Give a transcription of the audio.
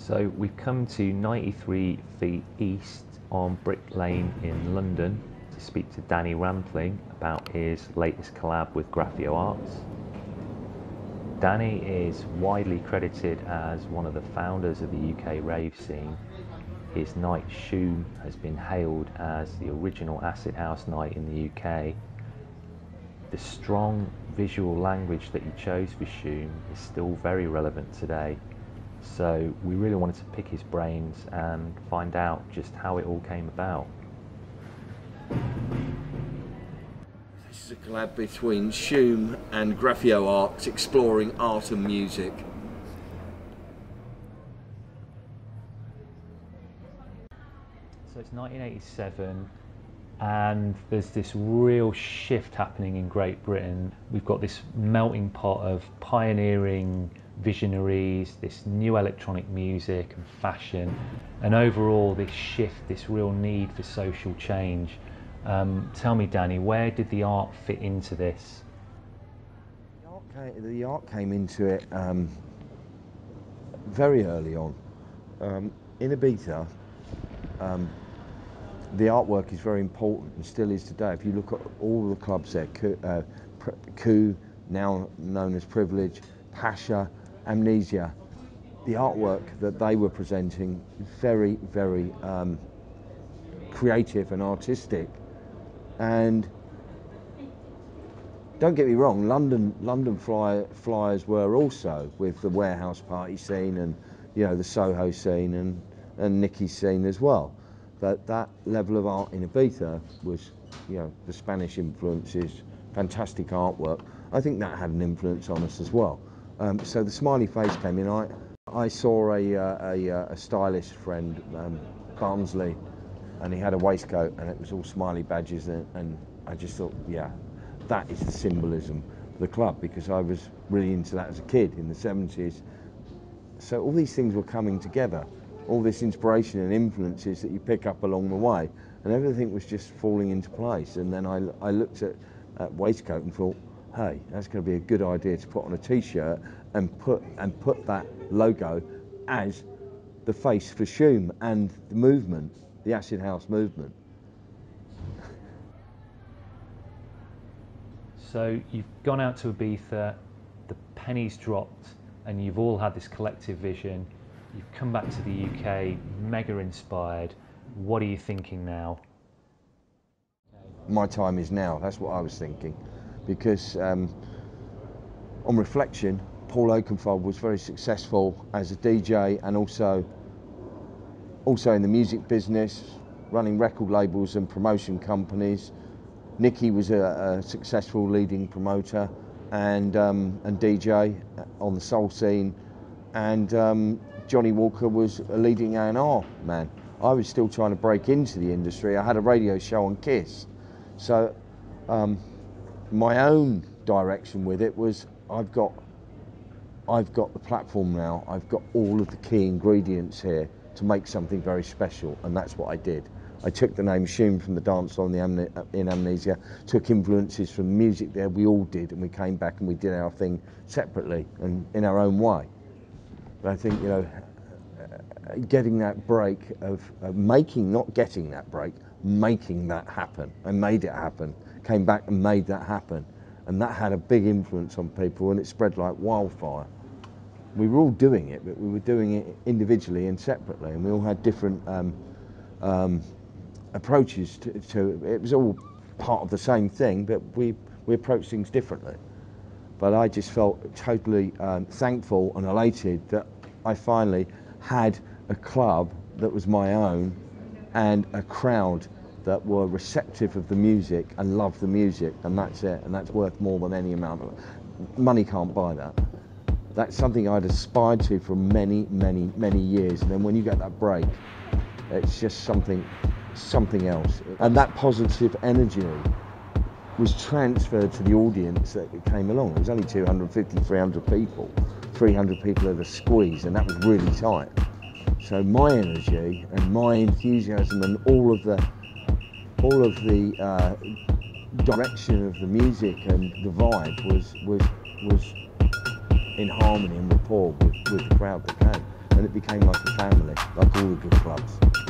So we've come to 93 Feet East on Brick Lane in London to speak to Danny Rampling about his latest collab with Graff.io Arts. Danny is widely credited as one of the founders of the UK rave scene. His night Shoom has been hailed as the original acid house night in the UK. The strong visual language that he chose for Shoom is still very relevant today. So we really wanted to pick his brains and find out just how it all came about. This is a collab between Shoom and Graff.io Arts, exploring art and music. So it's 1987 and there's this real shift happening in Great Britain. We've got this melting pot of pioneering visionaries, this new electronic music and fashion, and overall this shift, this real need for social change. Tell me, Danny, where did the art fit into this? The art came into it very early on. In Ibiza, the artwork is very important and still is today. If you look at all the clubs there, Coup, now known as Privilege, Pasha, Amnesia, the artwork that they were presenting is very, very creative and artistic. And don't get me wrong, London flyers were also, with the warehouse party scene and the Soho scene and Nicky's scene as well. But that level of art in Ibiza was, the Spanish influences, fantastic artwork. I think that had an influence on us as well. So the smiley face came in. I saw a stylist friend, Barnsley, and he had a waistcoat and it was all smiley badges, and I just thought, yeah, that is the symbolism of the club, because I was really into that as a kid in the 70s. So all these things were coming together, all this inspiration and influences that you pick up along the way, and everything was just falling into place. And then I looked at waistcoat and thought, hey, that's going to be a good idea to put on a t-shirt and put that logo as the face for Shoom and the movement, the acid house movement. So you've gone out to Ibiza, the pennies dropped, and you've all had this collective vision. You've come back to the UK, mega inspired. What are you thinking now? My time is now, that's what I was thinking. Because on reflection, Paul Oakenfold was very successful as a DJ and also in the music business, running record labels and promotion companies. Nicky was a successful leading promoter and DJ on the soul scene, and Johnny Walker was a leading A&R man. I was still trying to break into the industry. I had a radio show on Kiss, so my own direction with it was, I've got the platform now, I've got all of the key ingredients here to make something very special, and that's what I did. I took the name Shoom from the dance on in Amnesia, took influences from the music there, we all did, and we came back and we did our thing separately and in our own way. But I think, getting that break of not getting that break, making that happen. I made it happen, came back and made that happen. And that had a big influence on people, and it spread like wildfire. We were all doing it, but we were doing it individually and separately, and we all had different approaches to it. Was all part of the same thing, but we approached things differently. But I just felt totally thankful and elated that I finally had a club that was my own and a crowd that were receptive of the music and loved the music, and that's it, and that's worth more than any amount of money. Can't buy that. That's something I'd aspired to for many, many, many years, and then when you get that break, it's just something else. And that positive energy was transferred to the audience that came along. It was only 250, 300 people, 300 people at a squeeze, and that was really tight. So my energy and my enthusiasm and all of the direction of the music and the vibe was in harmony and rapport with the crowd that came. And it became like a family, like all the good clubs.